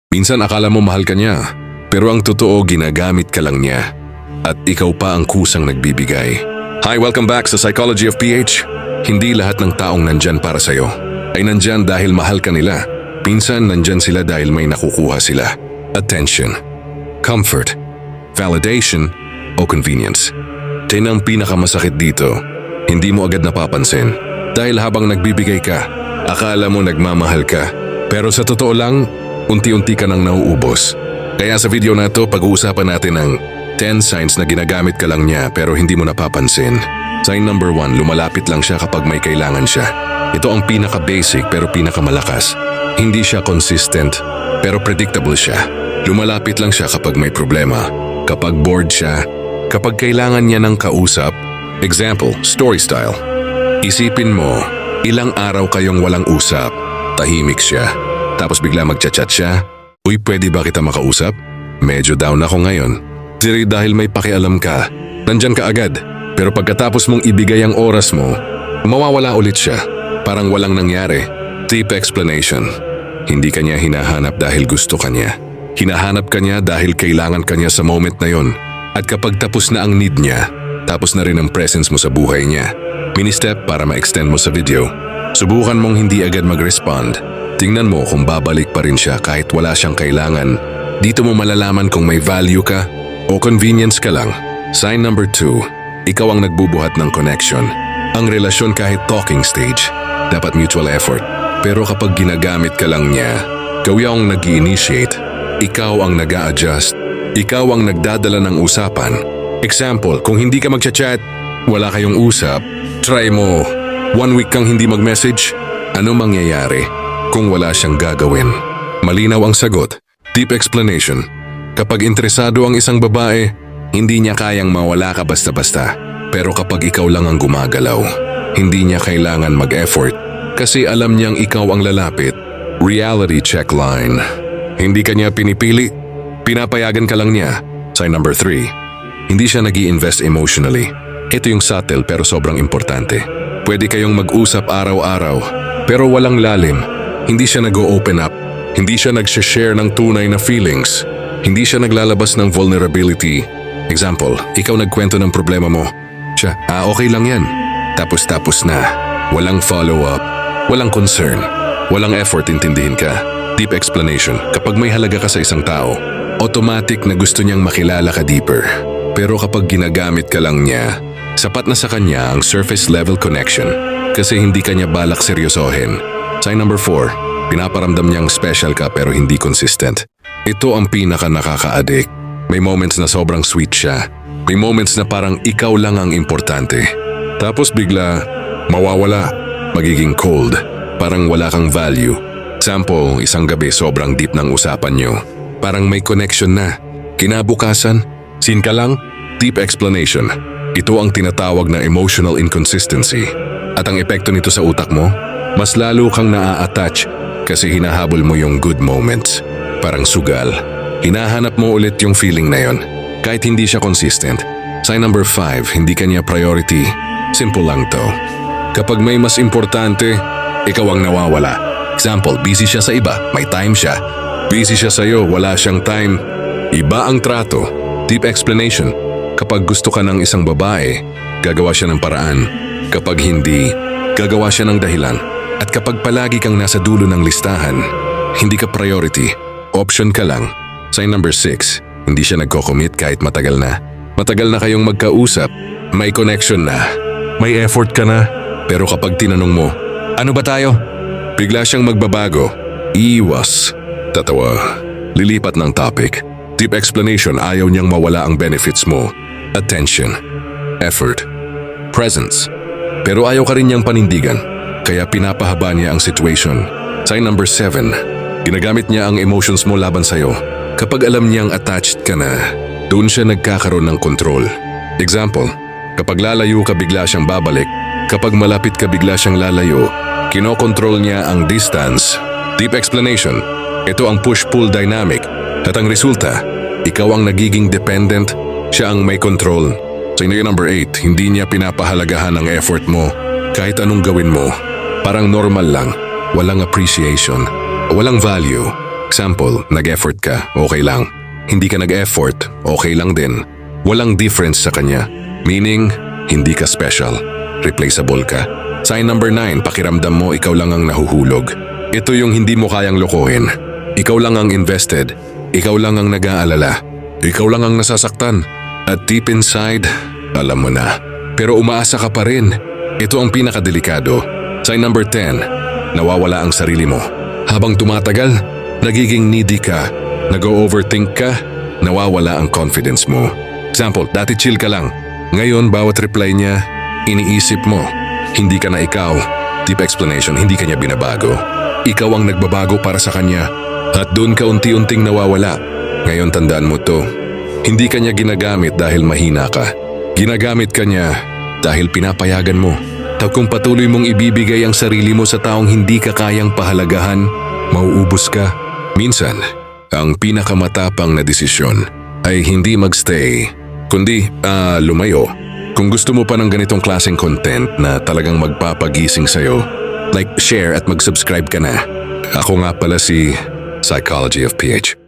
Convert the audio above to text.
Minsan akala mo mahal ka niya, pero ang totoo ginagamit ka lang niya. At ikaw pa ang kusang nagbibigay. Hi, welcome back sa Psychology of PH. Hindi lahat ng taong nandyan para sa'yo ay nandyan dahil mahal ka nila. Minsan nandyan sila dahil may nakukuha sila. Attention, comfort, validation, o convenience. Yan ang pinakamasakit dito. Hindi mo agad napapansin. Dahil habang nagbibigay ka, akala mo nagmamahal ka. Pero sa totoo lang, unti-unti ka nang nauubos. Kaya sa video na to, pag-uusapan natin ang 10 signs na ginagamit ka lang niya pero hindi mo napapansin. Sign number 1, lumalapit lang siya kapag may kailangan siya. Ito ang pinaka-basic pero pinaka-malakas. Hindi siya consistent pero predictable siya. Lumalapit lang siya kapag may problema, kapag bored siya, kapag kailangan niya ng kausap. Example, story style. Isipin mo, ilang araw kayong walang usap, tahimik siya. Tapos bigla magchat-chat siya. Uy, pwede ba kita makausap? Medyo down ako ngayon. Dahil may pakialam ka, nandyan ka agad. Pero pagkatapos mong ibigay ang oras mo, mawawala ulit siya. Parang walang nangyari. Deep explanation. Hindi ka niya hinahanap dahil gusto ka niya. Hinahanap ka niya dahil kailangan ka niya sa moment na yon. At kapag tapos na ang need niya, tapos na rin ang presence mo sa buhay niya. Mini-step para ma-extend mo sa video. Subukan mong hindi agad mag-respond. Tingnan mo kung babalik pa rin siya kahit wala siyang kailangan. Dito mo malalaman kung may value ka o convenience ka lang. Sign number 2, ikaw ang nagbubuhat ng connection. Ang relasyon kahit talking stage, dapat mutual effort. Pero kapag ginagamit ka lang niya, ikaw ang nag-i-initiate, ikaw ang nag-a-adjust, ikaw ang nagdadala ng usapan. Example, kung hindi ka magchat-chat, wala kayong usap, try mo. 1 week kang hindi mag-message, ano mangyayari? Kung wala siyang gagawin. Malinaw ang sagot. Deep explanation. Kapag interesado ang isang babae, hindi niya kayang mawala ka basta-basta. Pero kapag ikaw lang ang gumagalaw, hindi niya kailangan mag-effort. Kasi alam niyang ikaw ang lalapit. Reality check line. Hindi ka niya pinipili, pinapayagan ka lang niya. Sign number 3. Hindi siya nag-i-invest emotionally. Ito yung subtle pero sobrang importante. Pwede kayong mag-usap araw-araw, pero walang lalim. Hindi siya nag-o-open up. Hindi siya nag-share ng tunay na feelings. Hindi siya naglalabas ng vulnerability. Example, ikaw nagkwento ng problema mo. Siya, okay lang yan. Tapos na. Walang follow-up. Walang concern. Walang effort intindihin ka. Deep explanation. Kapag may halaga ka sa isang tao, automatic na gusto niyang makilala ka deeper. Pero kapag ginagamit ka lang niya, sapat na sa kanya ang surface level connection. Kasi hindi ka niya balak seryosohin. Sign number 4, pinaparamdam niyang special ka pero hindi consistent. Ito ang pinaka nakaka-addict. May moments na sobrang sweet siya. May moments na parang ikaw lang ang importante. Tapos bigla, mawawala, magiging cold, parang wala kang value. Example, isang gabi sobrang deep ng usapan niyo. Parang may connection na. Kinabukasan, scene ka lang, deep explanation. Ito ang tinatawag na emotional inconsistency. At ang epekto nito sa utak mo, mas lalo kang naa-attach kasi hinahabol mo yung good moments. Parang sugal. Hinahanap mo ulit yung feeling na yon, kahit hindi siya consistent. Sign number 5, hindi kanya priority. Simple lang to. Kapag may mas importante, ikaw ang nawawala. Example, busy siya sa iba, may time siya. Busy siya sa'yo, wala siyang time. Iba ang trato. Deep explanation. Kapag gusto ka ng isang babae, gagawa siya ng paraan. Kapag hindi, gagawa siya ng dahilan. At kapag palagi kang nasa dulo ng listahan, hindi ka priority, option ka lang. Sign number 6, hindi siya nagko-commit kahit matagal na. Matagal na kayong magkausap, may connection na, may effort ka na. Pero kapag tinanong mo, ano ba tayo? Bigla siyang magbabago, iwas, tatawa, lilipat ng topic. Deep explanation, ayaw niyang mawala ang benefits mo. Attention, effort, presence. Pero ayaw ka rin niyang panindigan. Kaya pinapahaba niya ang situation. Sign number 7, ginagamit niya ang emotions mo laban sa'yo. Kapag alam niyang attached ka na, doon siya nagkakaroon ng control. Example, kapag lalayo ka bigla siyang babalik, kapag malapit ka bigla siyang lalayo, kinokontrol niya ang distance. Deep explanation, ito ang push-pull dynamic. At ang resulta, ikaw ang nagiging dependent, siya ang may control. Sign number 8, hindi niya pinapahalagahan ang effort mo. Kahit anong gawin mo, parang normal lang, walang appreciation, walang value. Example, nag-effort ka, okay lang. Hindi ka nag-effort, okay lang din. Walang difference sa kanya. Meaning, hindi ka special. Replaceable ka. Sign number 9, pakiramdam mo ikaw lang ang nahuhulog. Ito yung hindi mo kayang lokohin. Ikaw lang ang invested. Ikaw lang ang nag-aalala. Ikaw lang ang nasasaktan. At deep inside, alam mo na. Pero umaasa ka pa rin. Ito ang pinakadelikado. Sign number 10, nawawala ang sarili mo. Habang tumatagal, nagiging needy ka. Nag-overthink ka, nawawala ang confidence mo. Example, dati chill ka lang. Ngayon, bawat reply niya, iniisip mo. Hindi ka na ikaw. Deep explanation, hindi ka niya binabago. Ikaw ang nagbabago para sa kanya. At doon ka unti-unting nawawala. Ngayon tandaan mo to. Hindi ka niya ginagamit dahil mahina ka. Ginagamit ka niya dahil pinapayagan mo. At kung patuloy mong ibibigay ang sarili mo sa taong hindi ka kayang pahalagahan, mauubos ka. Minsan, ang pinakamatapang na desisyon ay hindi magstay, kundi lumayo. Kung gusto mo pa ng ganitong klaseng content na talagang magpapagising sa'yo, like, share at mag-subscribe ka na. Ako nga pala si Psychology of PH.